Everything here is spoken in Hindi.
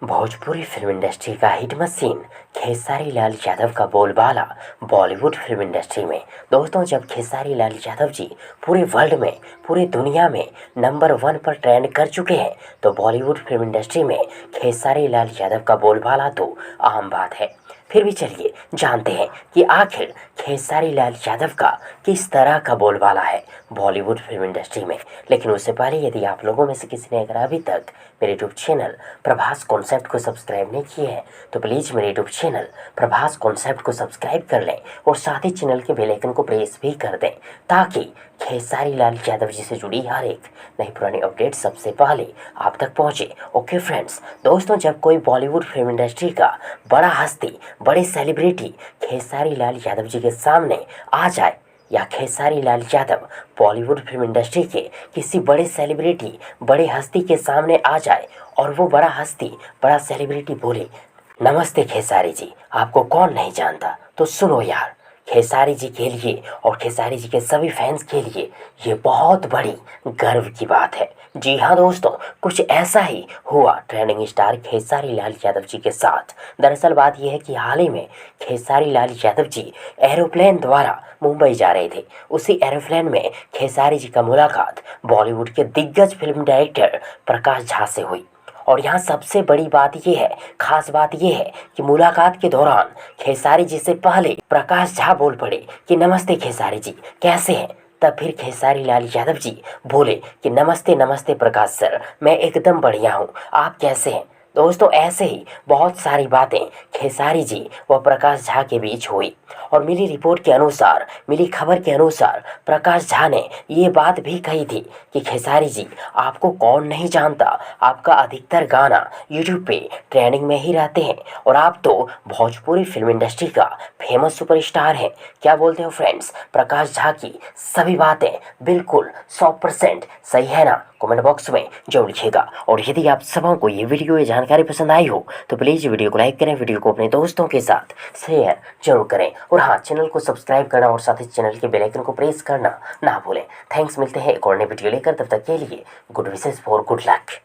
भोजपुरी फिल्म इंडस्ट्री का हिट मशीन खेसारी लाल यादव का बोलबाला बॉलीवुड फिल्म इंडस्ट्री में। दोस्तों, जब खेसारी लाल यादव जी पूरे वर्ल्ड में, पूरे दुनिया में नंबर 1 पर ट्रेंड कर चुके हैं, तो बॉलीवुड फिल्म इंडस्ट्री में खेसारी लाल यादव का बोलबाला तो आम बात है। फिर भी चलिए जानते हैं कि आखिर खेसारी लाल यादव का किस तरह का बोलबाला है बॉलीवुड फिल्म इंडस्ट्री में। लेकिन उससे पहले यदि आप लोगों में से किसी ने अगर अभी तक मेरे यूट्यूब चैनल प्रभास कॉन्सेप्ट को सब्सक्राइब नहीं किए हैं, तो प्लीज़ मेरे यूट्यूब चैनल प्रभास कॉन्सेप्ट को सब्सक्राइब कर लें और साथ ही चैनल के बेल आइकन को प्रेस भी कर दें, ताकि खेसारी लाल यादव जी से जुड़ी हर एक नई पुरानी अपडेट सबसे पहले आप तक पहुंचे। ओके फ्रेंड्स, दोस्तों, जब कोई बॉलीवुड फिल्म इंडस्ट्री का बड़ा हस्ती, बड़े सेलिब्रिटी खेसारी लाल यादव जी के सामने आ जाए, या खेसारी लाल यादव बॉलीवुड फिल्म इंडस्ट्री के किसी बड़े सेलिब्रिटी, बड़े हस्ती के सामने आ जाए और वो बड़ा हस्ती, बड़ा सेलिब्रिटी बोले, नमस्ते खेसारी जी, आपको कौन नहीं जानता, तो सुनो यार, खेसारी जी के लिए और खेसारी जी के सभी फैंस के लिए ये बहुत बड़ी गर्व की बात है। जी हाँ दोस्तों, कुछ ऐसा ही हुआ ट्रेंडिंग स्टार खेसारी लाल यादव जी के साथ। दरअसल बात यह है कि हाल ही में खेसारी लाल यादव जी एरोप्लेन द्वारा मुंबई जा रहे थे। उसी एरोप्लेन में खेसारी जी का मुलाकात बॉलीवुड के दिग्गज फिल्म डायरेक्टर प्रकाश झा से हुई। और यहाँ सबसे बड़ी बात यह है, खास बात यह है कि मुलाकात के दौरान खेसारी जी से पहले प्रकाश झा बोल पड़े कि नमस्ते खेसारी जी, कैसे हैं। तब फिर खेसारी लाल यादव जी बोले कि नमस्ते नमस्ते प्रकाश सर, मैं एकदम बढ़िया हूँ, आप कैसे हैं। दोस्तों, ऐसे ही बहुत सारी बातें खेसारी जी व प्रकाश झा के बीच हुई और मिली रिपोर्ट के अनुसार, मिली खबर के अनुसार प्रकाश झा ने ये बात भी कही थी कि खेसारी जी, आपको कौन नहीं जानता, आपका अधिकतर गाना यूट्यूब पे ट्रेंडिंग में ही रहते हैं और आप तो भोजपुरी फिल्म इंडस्ट्री का फेमस सुपरस्टार हैं। क्या बोलते हो फ्रेंड्स, प्रकाश झा की सभी बातें बिल्कुल 100% सही है ना? कमेंट बॉक्स में जरूर लिखिएगा। और यदि आप सबों को ये वीडियो, ये जानकारी पसंद आई हो, तो प्लीज़ वीडियो को लाइक करें, वीडियो को अपने दोस्तों के साथ शेयर जरूर करें और हाँ, चैनल को सब्सक्राइब करना और साथ ही चैनल के बेल आइकन को प्रेस करना ना भूलें। थैंक्स, मिलते हैं एक और नई वीडियो लेकर, तब तक के लिए good wishes for good luck.